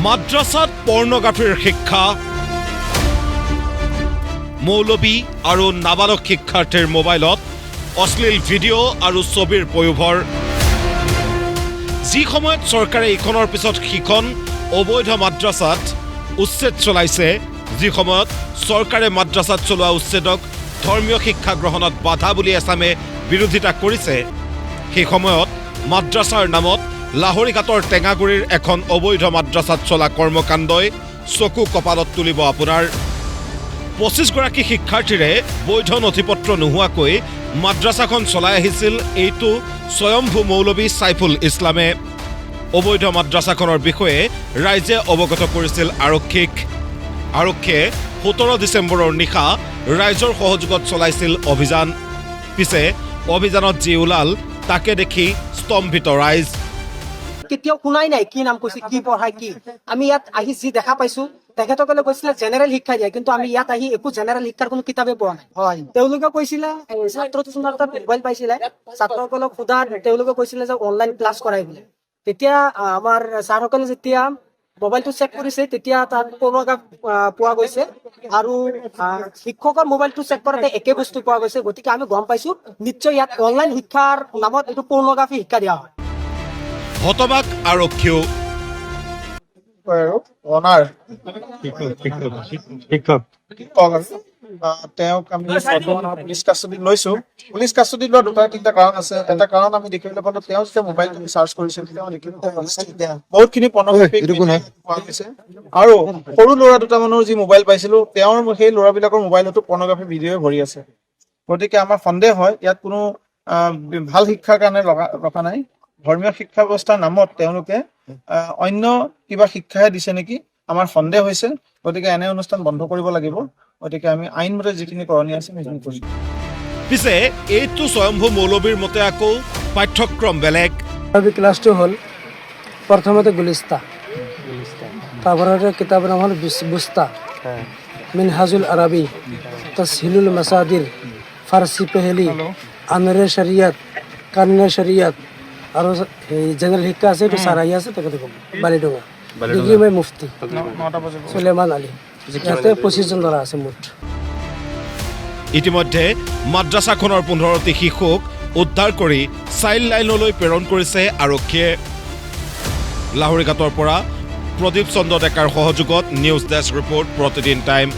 মাদ্ৰাছাত পৰ্ণগ্ৰাফীৰ শিক্ষা, মৌলবী আৰু নাবালক শিক্ষাৰ্থীৰ মোবাইলত অশ্লীল ভিডিঅ' আৰু ছবিৰ পয়োভৰ। যি সময়ত চৰকাৰে ইখনৰ পিছত সিখন অবৈধ মাদ্ৰাছাত উচ্ছেদ চলাইছে, যি সময়ত চৰকাৰে মাদ্ৰাছাত চলোৱা উচ্ছেদক ধৰ্মীয় শিক্ষা গ্ৰহণত বাধা বুলি এছামে বিৰোধিতা কৰিছে, সেই সময়ত মাদ্ৰাছাৰ নামত লাহৰীঘাটৰ টেঙাগুৰিৰ এখন অবৈধ মাদ্ৰাছাত চলা কৰ্মকাণ্ডই চকু কপালত তুলিব আপোনাৰ। ২৫ গৰাকী শিক্ষাৰ্থীৰে বৈধ নথিপত্ৰ নোহোৱাকৈ মাদ্ৰাছাখন চলাই আহিছিল এইটো স্বয়ম্ভু মৌলবী ছাইফুল ইছলামে। অবৈধ মাদ্ৰাছাখনৰ বিষয়ে ৰাইজে অৱগত কৰিছিল আৰক্ষীক। আৰক্ষীয়ে ১৭ ডিচেম্বৰৰ নিশা ৰাইজৰ সহযোগত চলাইছিল অভিযান। পিছে অভিযানত যি ওলাল তাকে দেখি স্তম্ভিত ৰাইজ। কেতিয়াও শুনাই নাই কি নাম কৈছে, কি পঢ়াই, কি আমি ইয়াত আহি যি দেখা পাইছো, তেখেতসকলে কৈছিলে জেনেৰেল শিক্ষা দিয়ে, কিন্তু আমি ইয়াত আহি একো জেনেৰেল শিক্ষাৰ কোনো কিতাপে পোৱা নাই। হয়, তেওঁলোকে কৈছিলে ছাত্ৰ মোবাইল পাইছিলে, ছাত্ৰসকলক সোধা তেওঁলোকে কৈছিলে যে অনলাইন ক্লাছ কৰাই বোলে। তেতিয়া আমাৰ ছাৰসকলে যেতিয়া মোবাইলটো চেক কৰিছে, তেতিয়া তাত পৰ্ণগ্ৰাফ পোৱা গৈছে আৰু শিক্ষকৰ মোবাইলটো চেক কৰাতে একে বস্তু পোৱা গৈছে। গতিকে আমি গম পাইছো নিশ্চয় ইয়াত অনলাইন শিক্ষাৰ নামত এইটো পৰ্ণগ্ৰাফী শিক্ষা দিয়া হয়। হতবাক আৰক্ষীও। তেওঁক আমি পুলিচ কাষ্টডিত লৈছো। পুলিচ কাষ্টডিত লোৱা দুটা তিনিটা কাৰণ আছে। এটা কাৰণ আমি দেখিবলৈ পালো, তেওঁ যেতিয়া মোবাইলটো চাৰ্চ কৰিছিল বহুতখিনি পৰ্ণগ্ৰাফী পোৱা গৈছে আৰু সৰু ল'ৰা দুটা মানুহৰ যি মোবাইল পাইছিলো, তেওঁৰ সেই ল'ৰাবিলাকৰ মোবাইলতো পৰ্ণগ্ৰাফী ভিডিঅ' ভৰি আছে। গতিকে আমাৰ সন্দেহ হয় ইয়াত কোনো ভাল শিক্ষাৰ কাৰণে ৰখা নাই। ধৰ্মীয় শিক্ষা ব্যৱস্থাৰ নামত তেওঁলোকে অন্য কিবা শিক্ষাহে দিছে নেকি আমাৰ সন্দেহ হৈছে। গতিকে এনে অনুষ্ঠান বন্ধ কৰিব লাগিব। গতিকে আমি আইনমতে যিখিনি কৰণীয় আছে সেইখিনি কৰিম। পিছে এইটো স্বয়ম্ভু মৌলবীৰ মতে আকৌ পাঠ্যক্ৰম বেলেগ। ক্লাছটো হ'ল প্ৰথমতে গুলিস্তা, তাৰপৰা কিতাপৰ নাম হ'ল বুস্তা, মিনহাজুল আৰবী, তছহিলুল মাছাদিৰ, ফাৰ্চী পেহেলি, আমিৰে শৰিয়ত, কান্নে শৰিয়ত আৰু জেনেৰেল শিক্ষা আছে, এইটো চাৰাহী আছে, তেখেতে ক'ব বালিডোঙা। ডিগ্ৰী মই মুফতি চুলেমান আলী। ইয়াতে ২৫ জন ল'ৰা আছে মুঠ। ইতিমধ্যে মাদ্ৰাছাখনৰ ১৫টি শিশুক উদ্ধাৰ কৰি চাইল্ড লাইনলৈ প্ৰেৰণ কৰিছে আৰক্ষীয়ে। লাহৰীঘাটৰ পৰা প্ৰদীপ চন্দ্ৰ ডেকাৰ সহযোগত নিউজ ডেস্ক ৰিপৰ্ট, প্ৰতিদিন টাইম।